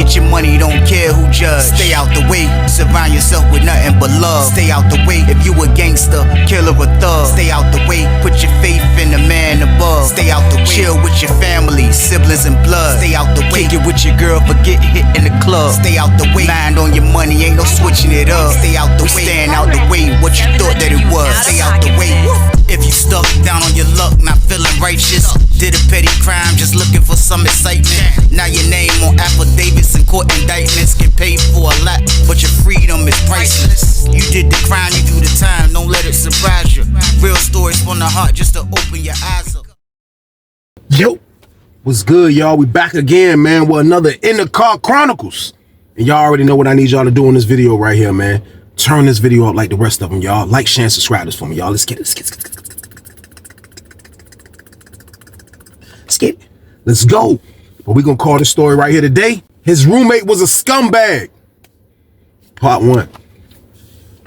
Get your money, don't care who judge. Stay out the way, surround yourself with nothing but love. Stay out the way, if you a gangster, killer or thug. Stay out the way, put your faith in the man above. Stay out the way, chill with your family, siblings and blood. Stay out the way, kick it with your girl, forget hit in the club. Stay out the way, mind on your money, ain't no switching it up. Stay out the way, stand out the way, what you thought that it was. Stay out the way. If you stuck down on your luck, not feeling righteous, did a petty crime, just looking for some excitement. Now your name on affidavits and court indictments, get paid for a lot, but your freedom is priceless. You did the crime, you do the time, don't let it surprise you. Real stories from the heart, just to open your eyes up. Yo, what's good, y'all? We back again, man, with another In the Car Chronicles. And y'all already know what I need y'all to do in this video right here, man. Turn this video up like the rest of them, y'all. Like, share, and subscribe this for me, y'all. Let's get it. Let's go. But we're going to call this story right here today. His roommate was a scumbag. Part 1.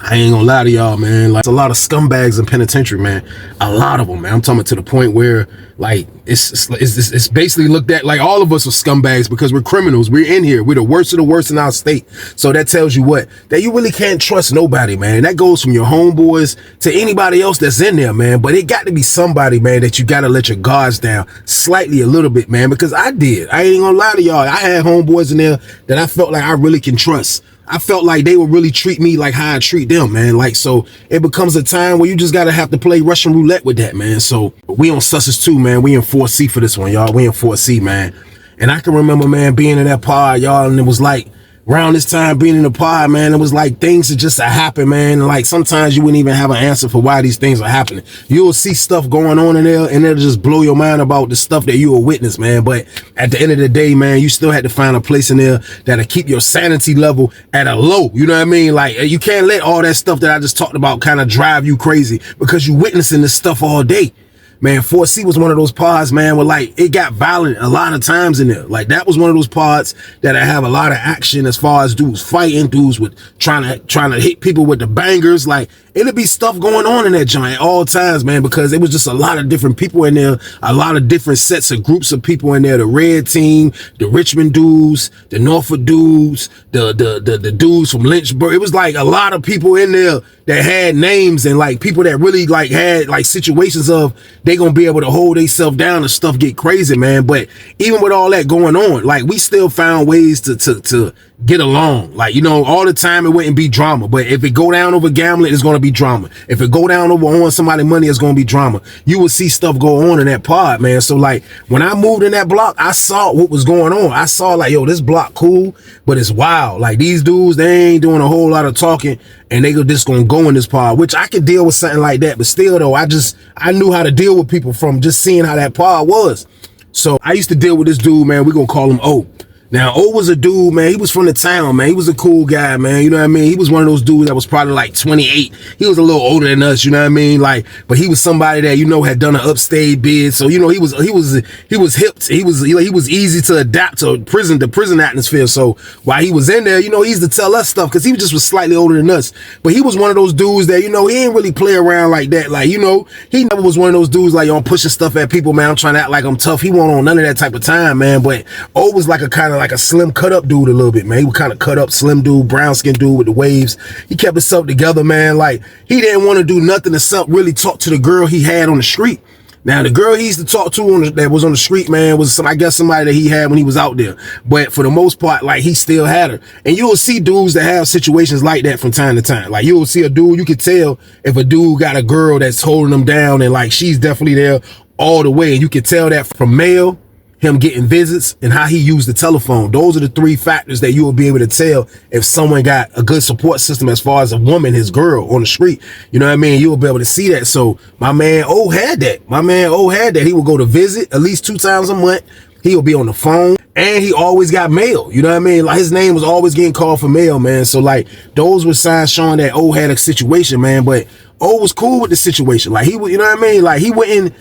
I ain't gonna lie to y'all, man. Like, it's a lot of scumbags in penitentiary, man. A lot of them, man. I'm talking to the point where, like, it's basically looked at like all of us are scumbags because we're criminals. We're in here. We're the worst of the worst in our state. So that tells you what? That you really can't trust nobody, man. That goes from your homeboys to anybody else that's in there, man. But it got to be somebody, man, that you got to let your guards down slightly a little bit, man. Because I did. I ain't gonna lie to y'all. I had homeboys in there that I felt like I really can trust. I felt like they would really treat me like how I treat them, man. Like, so it becomes a time where you just gotta have to play Russian roulette with that, man. So we on Sussex 2, man. We in 4C for this one, y'all. We in 4C, man. And I can remember, man, being in that pod, y'all, and it was like around this time being in the pod, man, it was like things that just happen, man. And like sometimes you wouldn't even have an answer for why these things are happening. You'll see stuff going on in there and it'll just blow your mind about the stuff that you will witness, man. But at the end of the day, man, you still had to find a place in there that'll keep your sanity level at a low. You know what I mean? Like, you can't let all that stuff that I just talked about kind of drive you crazy because you witnessing this stuff all day. Man, 4C was one of those pods, man, where like it got violent a lot of times in there. Like that was one of those pods that I have a lot of action as far as dudes fighting, dudes with trying to hit people with the bangers. Like it'd be stuff going on in that joint at all times, man, because it was just a lot of different people in there, a lot of different sets of groups of people in there. The red team, the Richmond dudes, the Norfolk dudes, the dudes from Lynchburg. It was like a lot of people in there that had names and like people that really like had like situations of they gonna be able to hold themselves down and stuff get crazy, man. But even with all that going on, like we still found ways to get along. Like, you know, all the time it wouldn't be drama, but if it go down over gambling, it's gonna be drama. If it go down over owing somebody money, it's gonna be drama. You will see stuff go on in that pod, man. So like when I moved in that block, I saw what was going on. I saw like, yo, this block cool, but it's wild. Like these dudes, they ain't doing a whole lot of talking and they just gonna go in this pod, which I could deal with something like that. But still though, I knew how to deal with people from just seeing how that pod was. So I used to deal with this dude, man. We're gonna call him O. Now, O was a dude, man. He was from the town, man. He was a cool guy, man. You know what I mean? He was one of those dudes that was probably like 28. He was a little older than us, you know what I mean? Like, but he was somebody that, you know, had done an upstate bid. So, you know, he was hip. He was easy to adapt to the prison atmosphere. So while he was in there, you know, he used to tell us stuff because he just was slightly older than us. But he was one of those dudes that, you know, he didn't really play around like that. Like, you know, he never was one of those dudes like, yo, I'm pushing stuff at people, man. I'm trying to act like I'm tough. He wasn't on none of that type of time, man. But O was like a kind of like a slim cut up dude a little bit, man. He was kind of cut up, slim dude, brown skin dude with the waves. He kept himself together, man. Like he didn't want to do nothing except really talk to the girl he had on the street. Now the girl he used to talk to that was on the street, man, was I guess somebody that he had when he was out there. But for the most part, like he still had her. And you'll see dudes that have situations like that from time to time. Like you'll see a dude, you can tell if a dude got a girl that's holding them down and like she's definitely there all the way. And you can tell that from mail, him getting visits, and how he used the telephone. Those are the 3 factors that you will be able to tell if someone got a good support system as far as a woman, his girl on the street. You know what I mean? You will be able to see that. So my man O had that. He would go to visit at least 2 times a month. He would be on the phone and he always got mail. You know what I mean? Like his name was always getting called for mail, man. So like those were signs showing that O had a situation, man. But O was cool with the situation. Like he would, you know what I mean? Like he wouldn't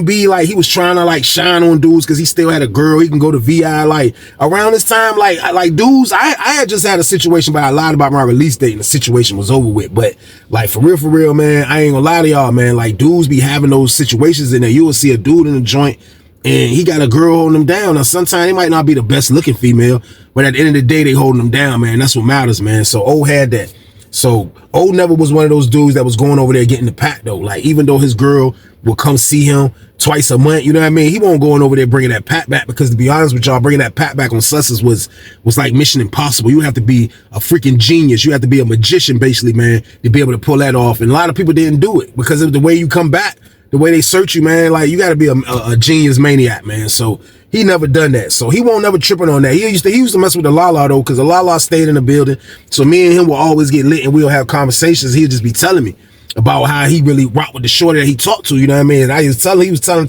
be like he was trying to like shine on dudes because he still had a girl. He can go to VI. Like around this time, like dudes, I had just had a situation, but I lied about my release date and the situation was over with. But like for real, man, I ain't gonna lie to y'all, man. Like dudes be having those situations in there. You will see a dude in the joint and he got a girl holding him down. Now, sometimes they might not be the best looking female, but at the end of the day, they holding him down, man. That's what matters, man. So O had that. So O never was one of those dudes that was going over there getting the pack though. Like, even though his girl will come see him twice a month, you know what I mean? He won't going over there bringing that pat back, because to be honest with y'all, bringing that pat back on Susses was like mission impossible. You have to be a freaking genius. You have to be a magician, basically, man, to be able to pull that off. And a lot of people didn't do it because of the way you come back, the way they search you, man. Like, you got to be a genius maniac, man. So he never done that. So he won't never tripping on that. He used to mess with the Lala though, because the Lala stayed in the building. So me and him will always get lit and we'll have conversations. He'll just be telling me about how he really rocked with the shorty that he talked to, you know what I mean? And he was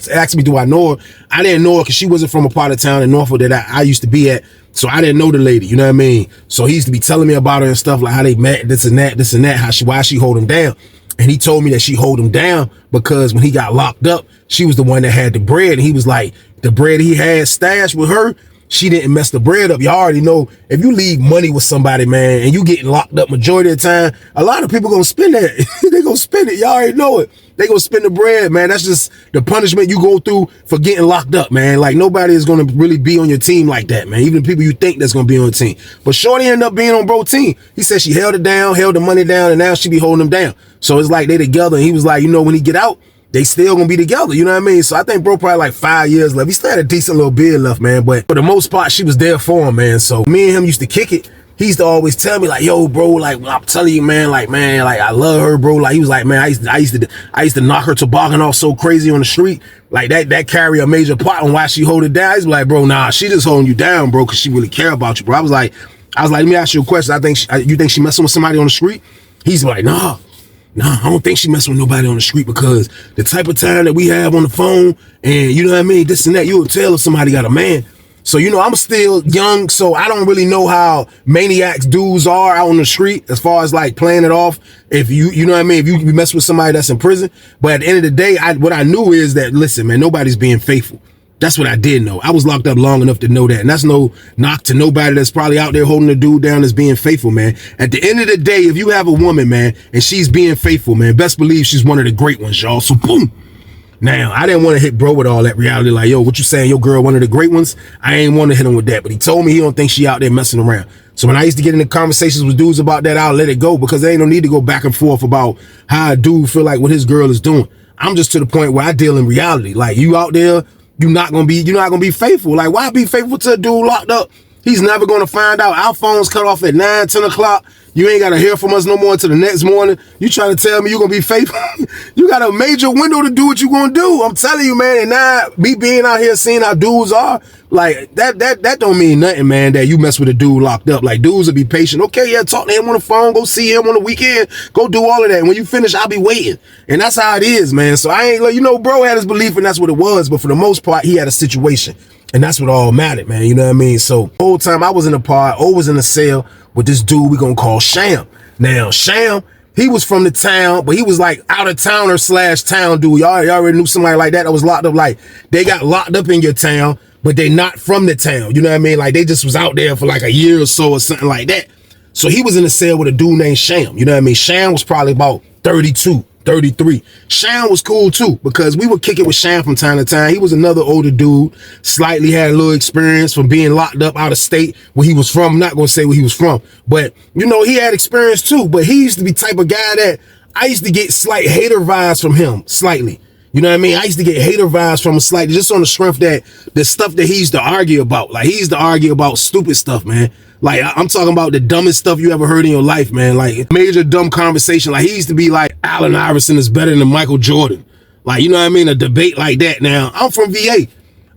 asking me, do I know her? I didn't know her because she wasn't from a part of town in Norfolk that I used to be at. So I didn't know the lady, you know what I mean? So he used to be telling me about her and stuff, like how they met, this and that, why she hold him down. And he told me that she hold him down because when he got locked up, she was the one that had the bread. And he was like, the bread he had stashed with her, she didn't mess the bread up. Y'all already know, if you leave money with somebody, man, and you getting locked up majority of the time, a lot of people gonna spend that. They gonna spend it. Y'all already know it. They gonna spend the bread, man. That's just the punishment you go through for getting locked up, man. Like, nobody is gonna really be on your team like that, man. Even the people you think that's gonna be on your team. But Shorty ended up being on bro team. He said she held it down, held the money down, and now she be holding him down. So it's like they together. And he was like, you know, when he get out, they still gonna be together, you know what I mean? So I think bro probably like 5 years left. He still had a decent little beard left, man. But for the most part, she was there for him, man. So me and him used to kick it. He used to always tell me, like, yo, bro, like, I'm telling you, man, like, I love her, bro. Like, he was like, man, I used to knock her toboggan off so crazy on the street. Like, that carry a major part on why she hold it down. He's like, bro, nah, she just holding you down, bro, because she really care about you, bro. I was like, let me ask you a question. You think she messing with somebody on the street? He's like, nah, I don't think she messing with nobody on the street, because the type of time that we have on the phone, and you know what I mean, this and that, you'll tell if somebody got a man. So, you know, I'm still young, so I don't really know how maniacs dudes are out on the street as far as like playing it off. If you know what I mean, if you mess with somebody that's in prison. But at the end of the day, what I knew is that, listen, man, nobody's being faithful. That's what I did know. I was locked up long enough to know that. And that's no knock to nobody that's probably out there holding a dude down as being faithful, man. At the end of the day, if you have a woman, man, and she's being faithful, man, best believe she's one of the great ones, y'all. So boom. Now, I didn't want to hit bro with all that reality, like, yo, what you saying, your girl one of the great ones? I ain't want to hit him with that, but he told me he don't think she out there messing around. So when I used to get into conversations with dudes about that, I'll let it go, because there ain't no need to go back and forth about how a dude feel like what his girl is doing. I'm just to the point where I deal in reality. Like, you out there, you're not gonna be faithful. Like, why be faithful to a dude locked up? He's never gonna find out. Our phones cut off at 9, 10 o'clock. You ain't gotta hear from us no more until the next morning. You trying to tell me you gonna be faithful? You got a major window to do what you gonna do. I'm telling you, man. And now me being out here seeing how dudes are, like, that don't mean nothing, man, that you mess with a dude locked up. Like, dudes will be patient. Okay, yeah, talk to him on the phone, go see him on the weekend, go do all of that. And when you finish, I'll be waiting. And that's how it is, man. So I ain't, like, you know, bro had his belief and that's what it was. But for the most part, he had a situation. And that's what all mattered, man. You know what I mean? So the whole time I was in the pod, O was in the cell with this dude we gonna call Sham. Now, Sham, he was from the town, but he was like out of towner / town dude. Y'all already knew somebody like that was locked up. Like, they got locked up in your town, but they not from the town. You know what I mean? Like, they just was out there for like a year or so or something like that. So he was in the cell with a dude named Sham. You know what I mean? Sham was probably about 32. 33. Sham was cool too, because we would kick it with Sham from time to time. He was another older dude, slightly had a little experience from being locked up out of state where he was from. I'm not going to say where he was from, but you know, he had experience too. But he used to be type of guy that I used to get slight hater vibes from him, slightly. You know what I mean? I used to get hater vibes from him slightly, just on the strength that the stuff that he used to argue about. Like, he used to argue about stupid stuff, man. Like, I'm talking about the dumbest stuff you ever heard in your life, man. Like, major dumb conversation. Like, he used to be like, Allen Iverson is better than Michael Jordan. Like, you know what I mean? A debate like that. Now, I'm from VA.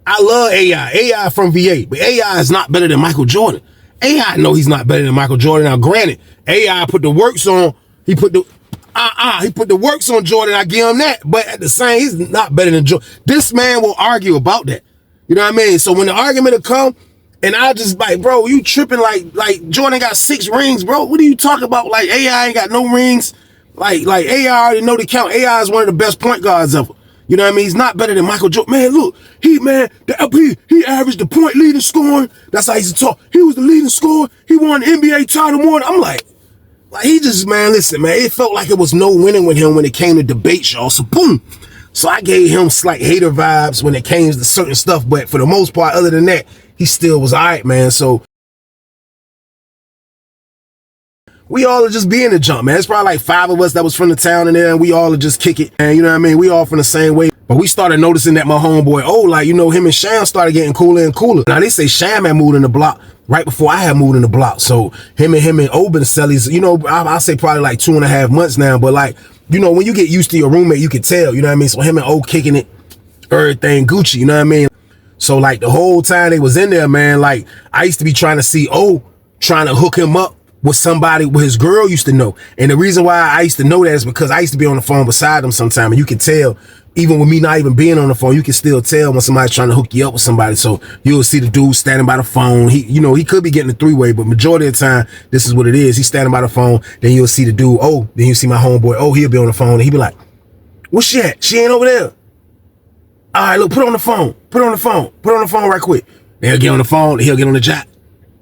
I love AI. AI from VA. But AI is not better than Michael Jordan. AI know he's not better than Michael Jordan. Now, granted, AI put the works on. He put the works on Jordan. I give him that. But at the same, he's not better than Jordan. This man will argue about that. You know what I mean? So when the argument will come, and I just like, bro, you tripping, like Jordan got 6 rings, bro. What are you talking about? Like, AI ain't got no rings. Like AI already know the count. AI is one of the best point guards ever. You know what I mean? He's not better than Michael Jordan. Man, look, the LP, he averaged the point leading scoring. That's how he used to talk. He was the leading scorer. He won the NBA title more. I'm like, he just, man, listen, man, it felt like it was no winning with him when it came to debates, y'all. So boom. So I gave him slight hater vibes when it came to certain stuff. But for the most part, other than that, he still was all right, man. So we all are just being the jump, man. It's probably like 5 of us that was from the town in there, and we all are just kick it. And you know what I mean? We all from the same way. But we started noticing that my homeboy, like, you know, him and Sham started getting cooler and cooler. Now, they say Sham had moved in the block right before I had moved in the block. So him and O been sellies, you know, I'll say probably like 2.5 months now. But like, you know, when you get used to your roommate, you can tell, you know what I mean? So him and O kicking it, everything Gucci, you know what I mean? So like the whole time they was in there, man, like I used to be trying to see O trying to hook him up with somebody with his girl used to know. And the reason why I used to know that is because I used to be on the phone beside him sometime, and you can tell, even with me not even being on the phone, you can still tell when somebody's trying to hook you up with somebody. So you'll see the dude standing by the phone. He, you know, he could be getting a 3-way, but majority of the time, this is what it is. He's standing by the phone. Then you'll see the dude, then you see my homeboy, he'll be on the phone, and he'll be like, where's she at? She ain't over there. All right, look, put her on the phone. Put her on the phone. Put her on the phone right quick. Then he'll get on the phone, he'll get on the jack.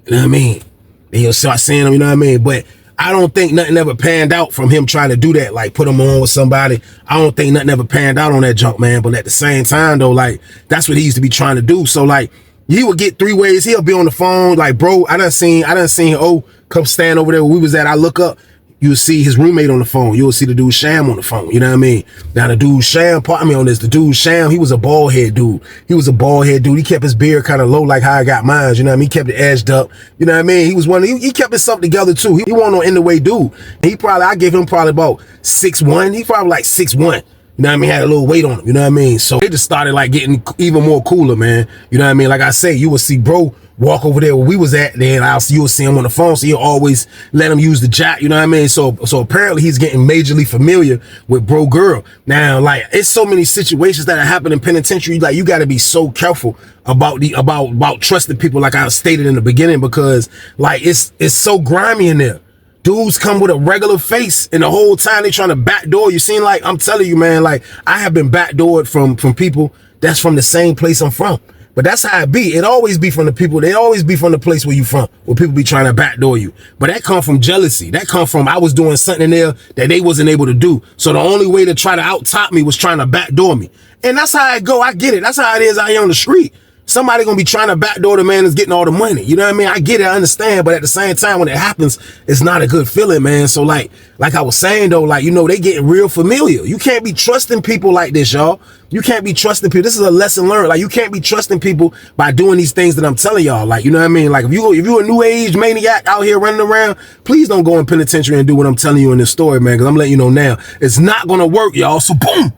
You know what I mean? Then he'll start seeing him, you know what I mean? But I don't think nothing ever panned out from him trying to do that, like put him on with somebody. I don't think nothing ever panned out on that junk, man. But at the same time, though, like, that's what he used to be trying to do. So, like, he would get 3 ways. He'll be on the phone. Like, bro, I done seen come stand over there where we was at. I look up, you'll see his roommate on the phone. You'll see the dude Sham on the phone. You know what I mean? Now, the dude Sham, pardon me on this, the dude Sham, he was a bald head dude. He was a bald head dude. He kept his beard kind of low like how I got mine. You know what I mean? He kept it edged up. You know what I mean? He was he kept himself together too. He wasn't no in the way dude. I gave him probably about 6'1". He probably like 6'1". You know what I mean? Had a little weight on him. You know what I mean? So they just started like getting even more cooler, man. You know what I mean? Like I say, you will see bro walk over there where we was at, then you'll see him on the phone, so you'll always let him use the jack, you know what I mean? So apparently he's getting majorly familiar with bro girl. Now, like, it's so many situations that happen in penitentiary, like, you got to be so careful about trusting people, like I stated in the beginning, because like it's so grimy in there. Dudes come with a regular face, and the whole time they trying to backdoor you. Seem like, I'm telling you, man, like, I have been backdoored from people that's from the same place I'm from. But that's how it be. It always be from the people. They always be from the place where you from, where people be trying to backdoor you. But that come from jealousy. That come from I was doing something in there that they wasn't able to do. So the only way to try to out-top me was trying to backdoor me. And that's how it go. I get it. That's how it is out here on the street. Somebody gonna be trying to backdoor the man that's getting all the money. You know what I mean? I get it, I understand, but at the same time, when it happens, it's not a good feeling, man. So like I was saying though, like, you know, they getting real familiar. You can't be trusting people like this, y'all. You can't be trusting people. This is a lesson learned. Like, you can't be trusting people by doing these things that I'm telling y'all. Like, you know what I mean? Like, if you a new age maniac out here running around, please don't go in penitentiary and do what I'm telling you in this story, man, because I'm letting you know now, it's not gonna work, y'all. So boom,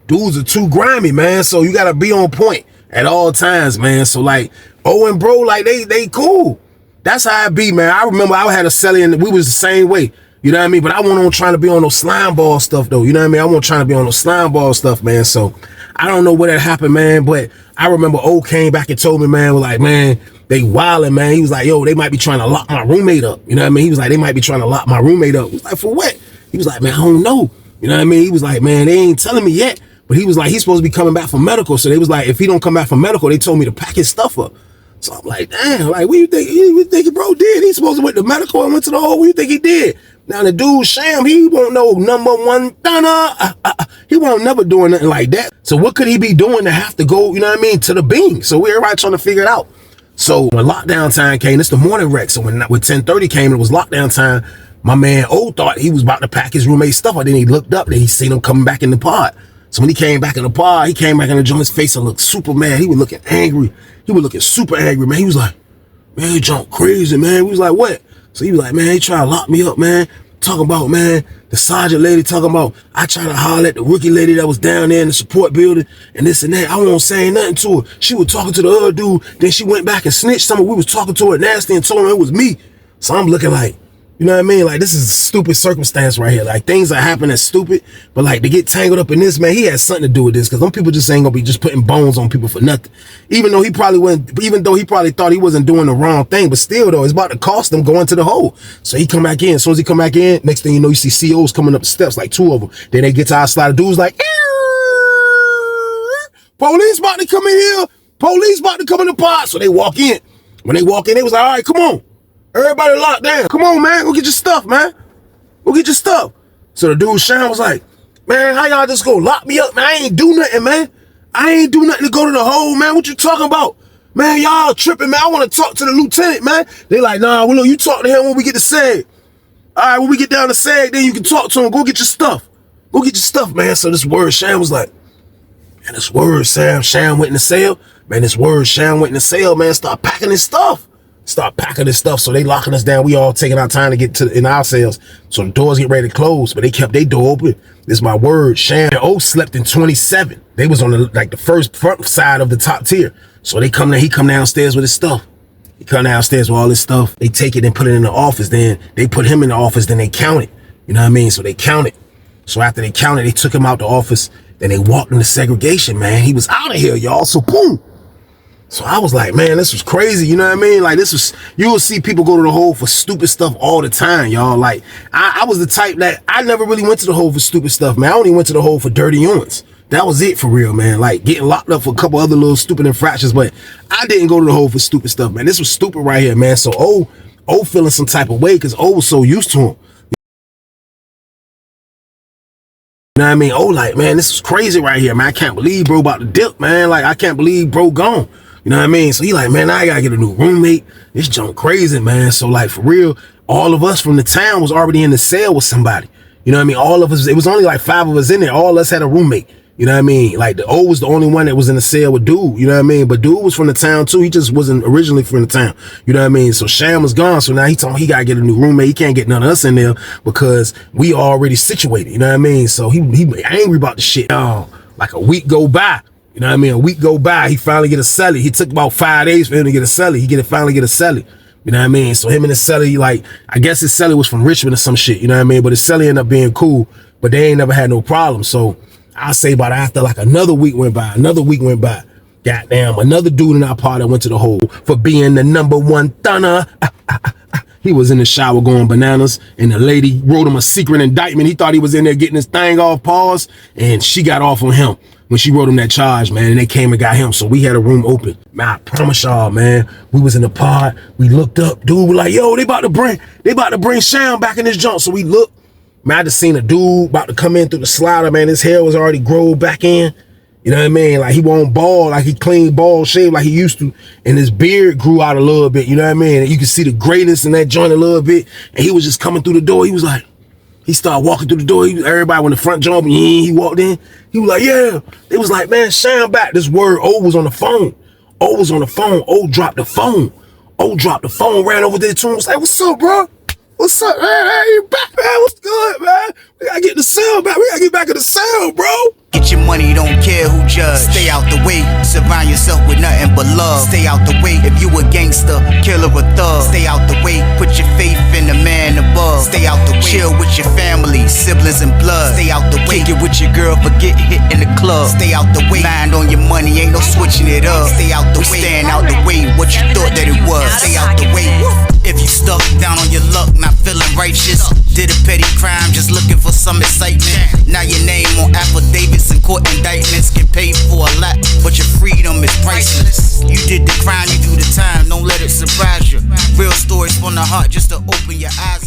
dudes are too grimy, man. So you gotta be on point at all times, man. So like, and bro, like they cool. That's how it be, man. I remember I had a celly and we was the same way. You know what I mean? But I wasn't trying to be on no slime ball stuff though. You know what I mean? I wasn't trying to be on no slime ball stuff, man. So I don't know what had happened, man. But I remember came back and told me, man, was like, man, they wildin', man. He was like, yo, they might be trying to lock my roommate up. You know what I mean? He was like, they might be trying to lock my roommate up. I was like, for what? He was like, man, I don't know. You know what I mean? He was like, man, they ain't telling me yet. But he was like, he's supposed to be coming back from medical. So they was like, if he don't come back from medical, they told me to pack his stuff up. So I'm like, damn, like, what you think bro did? He's supposed to went to medical and went to the hole. What you think he did? Now the dude, Sham, he won't know #1 stunner. He won't never doing nothing like that. So what could he be doing to have to go, you know what I mean, to the beam? So we everybody trying to figure it out. So when lockdown time came, it's the morning wreck. So when 10:30 came, it was lockdown time. My man thought he was about to pack his roommate's stuff. And then he looked up and he seen him coming back in the pod. So when he came back in the pod, he came back in the joint's face and looked super mad. He was looking angry. He was looking super angry, man. He was like, man, he jumped crazy, man. We was like, what? So he was like, man, he trying to lock me up, man. Talking about, man, the sergeant lady talking about, I tried to holler at the rookie lady that was down there in the support building and this and that. I wasn't saying nothing to her. She was talking to the other dude. Then she went back and snitched. We was talking to her nasty and told her it was me. So I'm looking like, you know what I mean? Like, this is a stupid circumstance right here. Like, things are happening stupid, but like, to get tangled up in this, man, he has something to do with this, because them people just ain't gonna be just putting bones on people for nothing. Even though he probably thought he wasn't doing the wrong thing, but still though, it's about to cost him going to the hole. So he come back in. As soon as he come back in, next thing you know, you see COs coming up the steps, like 2 of them. Then they get to our slide. Dudes like, police about to come in here. Police about to come in the pod. So they walk in. When they walk in, they was like, all right, come on. Everybody locked down. Come on, man. Go get your stuff, man. Go get your stuff. So the dude, Sham, was like, Man, how y'all just go lock me up, man? I ain't do nothing, man. I ain't do nothing to go to the hole, man. What you talking about? Man, y'all tripping, man. I want to talk to the lieutenant, man. They like, nah, well, look, you talk to him when we get to SAG. All right, when we get down to SAG, then you can talk to him. Go get your stuff. Go get your stuff, man. So this word, Sham was like, man, this word, Sham went in the cell. Man, this word, Sham went in the cell, man. Start packing his stuff. Start packing his stuff. So they locking us down. We all taking our time to get to in our cells. So the doors get ready to close, but they kept their door open. This is my word. Sham and O slept in 27. They was on the first front side of the top tier. So he come downstairs with his stuff. He come downstairs with all his stuff. They take it and put it in the office. Then they put him in the office. Then they count it. You know what I mean? So they count it. So after they counted, they took him out the office. Then they walked into segregation, man. He was out of here, y'all. So boom. So I was like, man, this was crazy. You know what I mean? Like, you will see people go to the hole for stupid stuff all the time, y'all. Like, I was the type that I never really went to the hole for stupid stuff, man. I only went to the hole for dirty urines. That was it for real, man. Like, getting locked up for a couple other little stupid infractions, but I didn't go to the hole for stupid stuff, man. This was stupid right here, man. So O feeling some type of way because O was so used to him. You know what I mean? Like, man, this is crazy right here, man. I can't believe bro about to dip, man. Like, I can't believe bro gone. You know what I mean? So he like, man, I gotta get a new roommate. This junk crazy, man. So like, for real, all of us from the town was already in the cell with somebody. You know what I mean? All of us, it was only like 5 of us in there. All of us had a roommate. You know what I mean? Like, the O was the only one that was in the cell with Dude. You know what I mean? But Dude was from the town too. He just wasn't originally from the town. You know what I mean? So Sham was gone. So now he told me he gotta get a new roommate. He can't get none of us in there because we already situated. You know what I mean? So he angry about the shit. Like a week go by. You know what I mean? A week go by. He finally get a celly. He took about 5 days for him to get a celly. He finally get a celly. You know what I mean? So him and his celly, like, I guess his celly was from Richmond or some shit. You know what I mean? But his celly ended up being cool. But they ain't never had no problem. So I'll say about after like another week went by. Goddamn, another dude in our party went to the hole for being the #1 thunner. He was in the shower going bananas, and the lady wrote him a secret indictment. He thought he was in there getting his thing off pause, and she got off on him when she wrote him that charge, man, and they came and got him. So we had a room open. Man, I promise y'all, man, we was in the pod. We looked up, dude was like, yo, they about to bring Sham back in this junk. So we looked. Man, I just seen a dude about to come in through the slider, man. His hair was already growed back in. You know what I mean? Like, he won't bald, like he clean bald shave like he used to. And his beard grew out a little bit, you know what I mean? And you can see the grayness in that joint a little bit. And he was just coming through the door. He was like, he started walking through the door. Everybody when the front jump, he walked in. He was like, yeah. It was like, man, Sham back. This word, O was on the phone. O was on the phone. O dropped the phone. Ran over there to him. Was like, what's up, bro? What's up, man? Hey, you back, man? What's good, man? We gotta get in the cell back. We gotta get back in the cell, bro. Get your money, don't care who judge. Stay out the way, surround yourself with nothing but love. Stay out the way if you a gangster, killer or thug. Stay out the way, put your faith in the man above. Stay out the way, chill with your family, siblings and blood. Stay out the way, kick it with your girl, forget hit in the club. Stay out the way, mind on your money, ain't no switching it up. Stay out the way, stand out the way, what you thought that it was. Stay out the way, if you stuck down on your luck, not feeling righteous. Did a petty crime, just looking for some excitement. Now your name on affidavits and court indictments. Get paid for a lot, but your freedom is priceless. You did the crime, you do the time, don't let it surprise you. Real stories from the heart, just to open your eyes.